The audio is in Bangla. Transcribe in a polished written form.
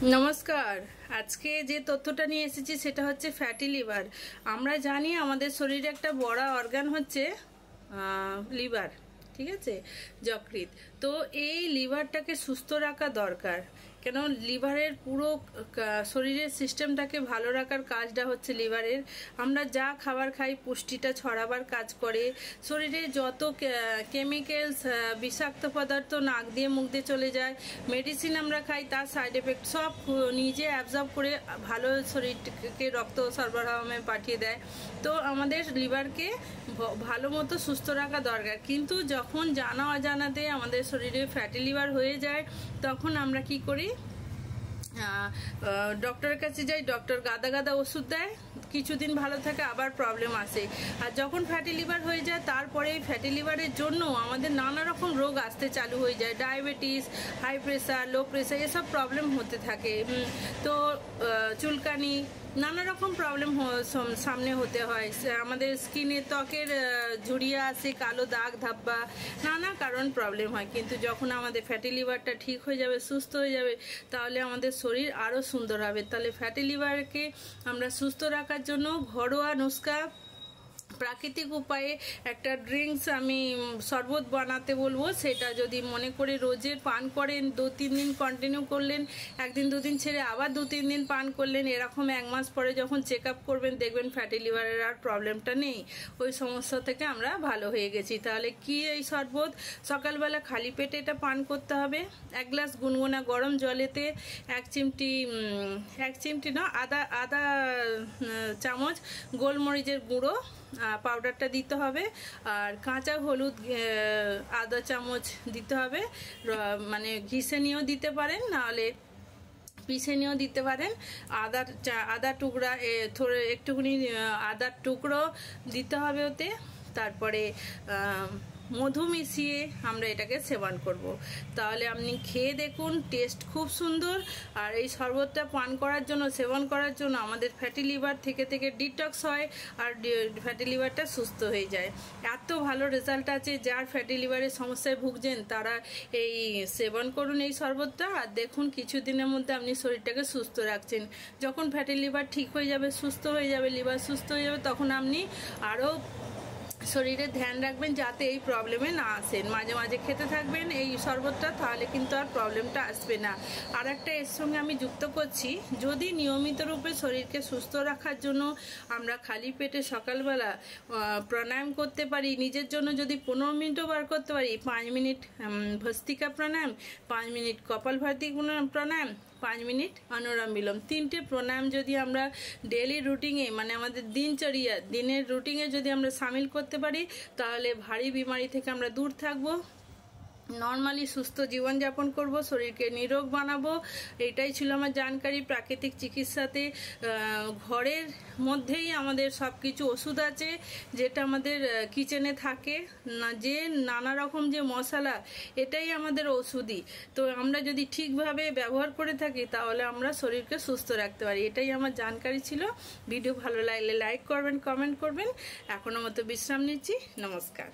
নমস্কার। আজকে যে তথ্যটা নিয়ে এসেছি সেটা হচ্ছে ফ্যাটি লিভার। আমরা জানি আমাদের শরীরে একটা বড় অর্গান হচ্ছে লিভার, ঠিক আছে, যকৃৎ। তো এই লিভারটাকে সুস্থ রাখা দরকার, কেন লিভারের পুরো শরীরের সিস্টেমটাকে ভালো রাখার কাজটা হচ্ছে লিভারের। আমরা যা খাবার খাই পুষ্টিটা ছড়াবার কাজ করে, শরীরে যত কেমিক্যালস বিষাক্ত পদার্থ নাক দিয়ে মুখ দিয়ে চলে যায়, মেডিসিন আমরা খাই তার সাইড এফেক্ট সব নিজে অ্যাবজর্ব করে ভালো শরীরকে রক্ত সরবরাহে পাঠিয়ে দেয়। তো আমাদের লিভারকে ভালো মতো সুস্থ রাখা দরকার। কিন্তু যখন জানা অজানাতে আমাদের শরীরে ফ্যাটি লিভার হয়ে যায় তখন আমরা কি করি, ডক্টরের কাছে যাই, ডক্টর গাদা গাদা ওষুধ দেয়, কিছুদিন ভালো থাকে, আবার প্রবলেম আসে। আর যখন ফ্যাটি লিভার হয়ে যায় তারপরে এই ফ্যাটি লিভারের জন্য আমাদের নানা রকম রোগ আসতে চালু হয়ে যায়, diabetes, high pressure, low pressure, এসব প্রবলেম হতে থাকে। তো চুলকানি, নানা রকম প্রবলেম সামনে হতে হয়। আমাদের স্কিনে ত্বকের ঝুরিয়া আসে, কালো দাগ ধাব্বা, নানা কারণ প্রবলেম হয়। কিন্তু যখন আমাদের ফ্যাটি লিভারটা ঠিক হয়ে যাবে, সুস্থ হয়ে যাবে, তাহলে আমাদের শরীর আরও সুন্দর হবে। তাহলে ফ্যাটি লিভারকে আমরা সুস্থ রাখার জন্য ঘরোয়া নুস্খা, প্রাকৃতিক উপায়ে একটা ড্রিঙ্কস আমি শরবত বানাতে বলবো। সেটা যদি মনে করে রোজের পান করেন, 2-3 দিন কন্টিনিউ করলেন, একদিন দুদিন ছেড়ে আবার 2-3 দিন পান করলেন, এরকম 1 মাস পরে যখন চেক আপ করবেন দেখবেন ফ্যাটি লিভারের আর প্রবলেমটা নেই, ওই সমস্যা থেকে আমরা ভালো হয়ে গেছি। তাহলে কি এই শরবত সকালবেলা খালি পেটে এটা পান করতে হবে। 1 গ্লাস গুনগুনা গরম জলেতে 1 চিমটি না, আধা চামচ গোলমরিচের গুঁড়ো পাউডারটা দিতে হবে, আর কাঁচা হলুদ আধা চামচ দিতে হবে। মানে ঘিসে নিয়েও দিতে পারেন, নাহলে পিষে নিয়েও দিতে পারেন। আদা টুকরা একটুখানি আদার টুকরো দিতে হবে ওতে। তারপরে মধু মিশিয়ে আমরা এটাকে সেবন করব। তাহলে আপনি খেয়ে দেখুন, টেস্ট খুব সুন্দর। আর এই শরবতটা পান করার জন্য, সেবন করার জন্য আমাদের ফ্যাটি লিভার থেকে ডিটক্স হয় আর ফ্যাটি লিভারটা সুস্থ হয়ে যায়। এত ভালো রেজাল্ট আছে। যার ফ্যাটি লিভারের সমস্যায় ভুগছেন তারা এই সেবন করুন এই শরবতটা, আর দেখুন কিছুদিনের মধ্যে আপনি শরীরটাকে সুস্থ রাখছেন। যখন ফ্যাটি লিভার ঠিক হয়ে যাবে, সুস্থ হয়ে যাবে, লিভার সুস্থ হয়ে যাবে, তখন আপনি আরও শরীরে ধ্যান রাখবেন যাতে এই প্রবলেমে না আসেন। মাঝে মাঝে খেতে থাকবেন এই শরবতটা, তাহলে কিন্তু আর প্রবলেমটা আসবে না। আর একটা এর সঙ্গে আমি যুক্ত করছি, যদি নিয়মিত রূপে শরীরকে সুস্থ রাখার জন্য আমরা খালি পেটে সকালবেলা প্রাণায়াম করতে পারি, নিজের জন্য যদি 15 মিনিটও বার করতে পারি, 5 মিনিট ভস্ত্রিকা প্রাণায়াম, 5 মিনিট কপালভাতি প্রাণায়াম, 5 মিনিট অনুলোম বিলোম, 3টে প্রাণায়াম যদি আমরা ডেলি রুটিনে, মানে আমাদের দিনের রুটিনে যদি আমরা সামিল করতে পারি, তাহলে ভারী বিমারি থেকে আমরা দূর থাকবো, নর্মালি সুস্থ জীবনযাপন করব, শরীরকে নিরোগ বানাবো। এটাই ছিল আমার জানকারি। প্রাকৃতিক চিকিৎসাতে ঘরের মধ্যেই আমাদের সব কিছু ওষুধ আছে, যেটা আমাদের কিচেনে থাকে না, যে নানা রকম যে মশলা, এটাই আমাদের ওষুধই। তো আমরা যদি ঠিকভাবে ব্যবহার করে থাকি তাহলে আমরা শরীরকে সুস্থ রাখতে পারি। এটাই আমার জানকারি ছিল। ভিডিও ভালো লাগলে লাইক করবেন, কমেন্ট করবেন। এখনো মতো বিশ্রাম নিচ্ছি। নমস্কার।